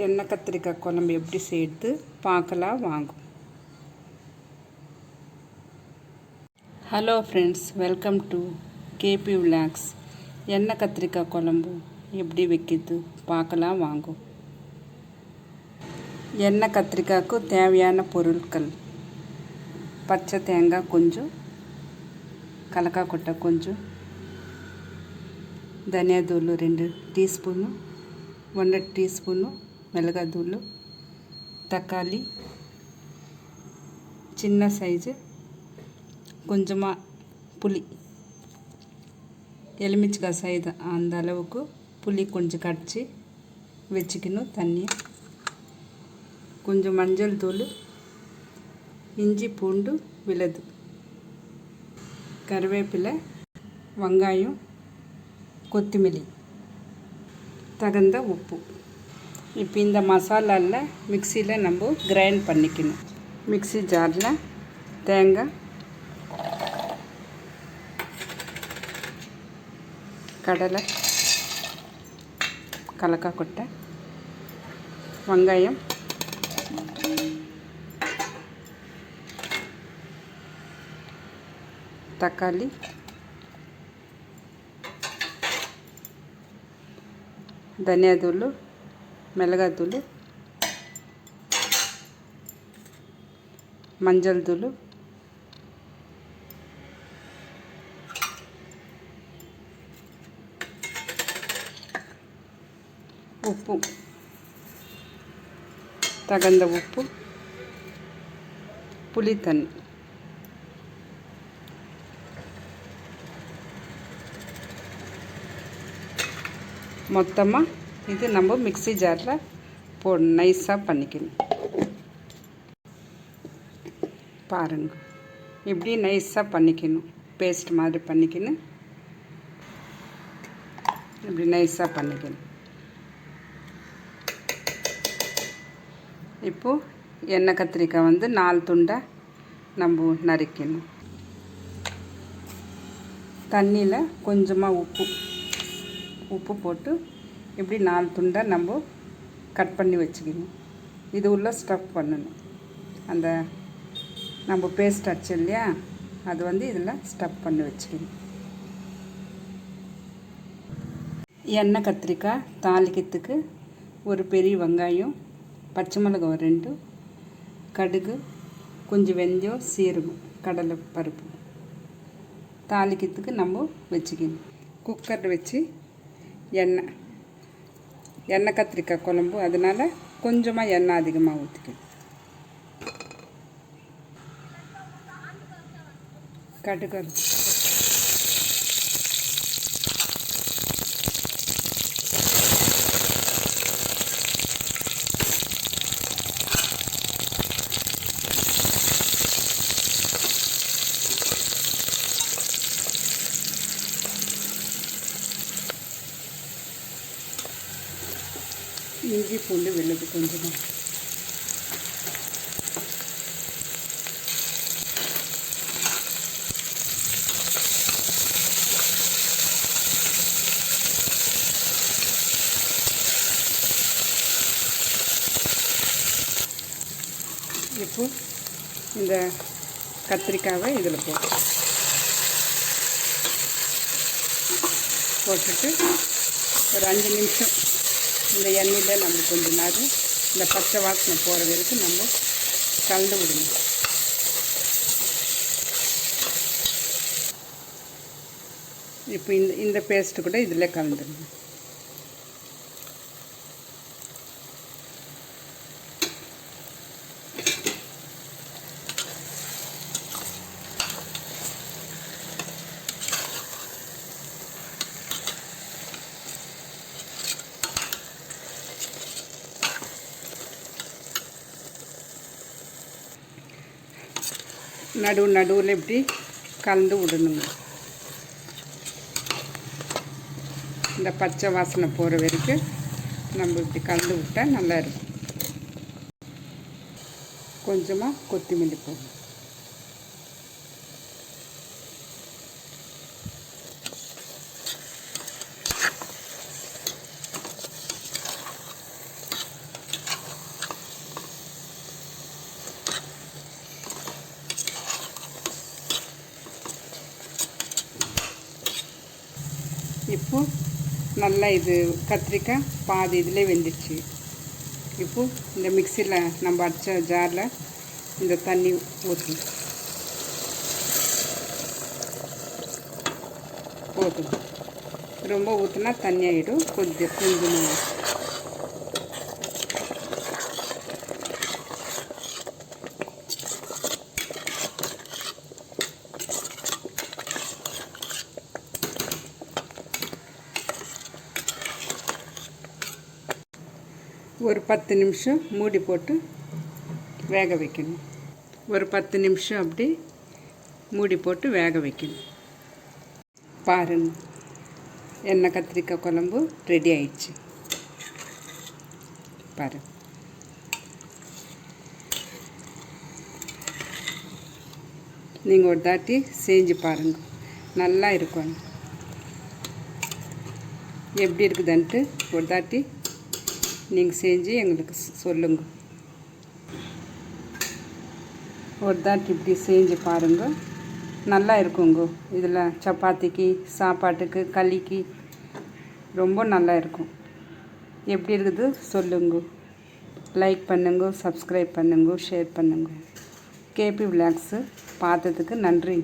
எண்ணெய் கத்திரிக்காய் குழம்பு எப்படி செய்யுது பார்க்கலாம் வாங்க. Hello friends, welcome to K P vlogs. எண்ணெய் கத்திரிக்காய் குழம்பு எப்படி வைக்கிது பார்க்கலாம் வாங்க. எண்ணெய் கத்திரிக்காய்க்கு தேவையான பொருட்கள்: பச்சை தேங்காய் கொஞ்சம், கலக்காய் கொட்டை கொஞ்சம், ధనియాతూள் 2 டீஸ்பூனு, 1 டீஸ்பூனு மிளகாத்தூள், தக்காளி சின்ன சைஸு, கொஞ்சமாக புளி, எலுமிச்சக்காய் சைஸ் அந்த அளவுக்கு புளி கொஞ்சம் கடிச்சு வச்சுக்கணும் தண்ணி, கொஞ்சம் மஞ்சள் தூள், இஞ்சி பூண்டு விழுது, கருவேப்பிலை, வெங்காயம், கொத்தமல்லி, தகுந்த உப்பு. இப்போ இந்த மசாலாவில் மிக்சியில் நம்ம கிரைண்ட் பண்ணிக்கணும். மிக்சி ஜாரில் தேங்காய், கடலை, கலக்காய் கொட்டை, வெங்காயம், தக்காளி, ధనియాతూள், மிளகாத்தூள், மஞ்சள் தூள், உப்பு, தகுந்த உப்பு, புளி தண்ணி. மொத்தமாக இது நம்ம மிக்சி ஜாரில் நைஸாக பண்ணிக்கணும். பாருங்கள், இப்படி நைஸாக பண்ணிக்கணும், பேஸ்ட் மாதிரி பண்ணிக்கணும். இப்படி நைஸாக பண்ணிக்கணும். இப்போது எண்ணெய் கத்திரிக்காய் 4 துண்டாக நம்ம நறுக்கணும். தண்ணியில் கொஞ்சமாக உப்பு போட்டு இப்படி 4 துண்டாக நம்ம கட் பண்ணி வச்சுக்கணும். இது உள்ள ஸ்டஃப் பண்ணணும். அந்த நம்ம பேஸ்ட் அடிச்சு இல்லையா, அது இதில் ஸ்டஃப் பண்ணி வச்சுக்கணும். எண்ணெய் கத்திரிக்காய் தாளிக்கிறதுக்கு ஒரு பெரிய வெங்காயம், பச்சை மிளகாய் 2, கடுகு, கொஞ்சம் வெந்தயம், சீரகம், கடலை பருப்பு தாளிக்கிறதுக்கு நம்ம வச்சுக்கணும். குக்கர் வச்சு எண்ணெய் கத்திரிக்காய் குழம்பு, அதனால் கொஞ்சமாக எண்ணெய் அதிகமாக ஊற்றிக்கணும். கடுகு, இஞ்சி பூண்டு விழுது கொஞ்சமாக, இப்போ இந்த கத்திரிக்காவை இதில் போட்டுட்டு ஒரு 5 நிமிஷம் இந்த எண்ணெயில் நம்ம கொஞ்ச நேரம் இந்த பச்சை வாசனை போகிற வரைக்கும் நம்ம கலந்து விடணும். இப்போ இந்த பேஸ்ட்டு கூட இதில் கலந்துடணும். நடுவில் இப்படி கலந்து விடணுங்க. இந்த பச்சை வாசனை போகிற வரைக்கும் நம்ம இப்படி கலந்து விட்டால் நல்லா இருக்கும். கொஞ்சமாக கொத்தமல்லி போடணும். நல்லா இது கத்திரிக்காய் பாதி இதிலே வெந்துடுச்சு. இப்போது இந்த மிக்சியில் நம்ம அடித்த ஜாரில் இந்த தண்ணி ஊற்றணும். போதும், ரொம்ப ஊற்றினா தண்ணி ஆகிடும். கொஞ்சமாக ஒரு 10 நிமிஷம் மூடி போட்டு வேக வைக்கணும். ஒரு 10 நிமிஷம் அப்படி மூடி போட்டு வேக வைக்கணும். பாருங்கள், எண்ணெய் கத்திரிக்காய் குழம்பு ரெடி ஆயிடுச்சு. பாருங்கள், நீங்கள் ஒரு தாட்டி செஞ்சு பாருங்கள், நல்லா இருக்கும். எப்படி இருக்குதுன்ட்டு ஒரு தாட்டி நீங்கள் செஞ்சு எங்களுக்கு சொல்லுங்க. ஒரு தாட்டி இப்படி செஞ்சு பாருங்கள், நல்லா இருக்குங்க. இதில் சப்பாத்திக்கு, சாப்பாட்டுக்கு, களிக்கு ரொம்ப நல்லா இருக்கும். எப்படி இருக்குது சொல்லுங்க. லைக் பண்ணுங்க, சப்ஸ்கிரைப் பண்ணுங்க, ஷேர் பண்ணுங்க. கேபி விலாக்ஸு பார்த்ததுக்கு நன்றி.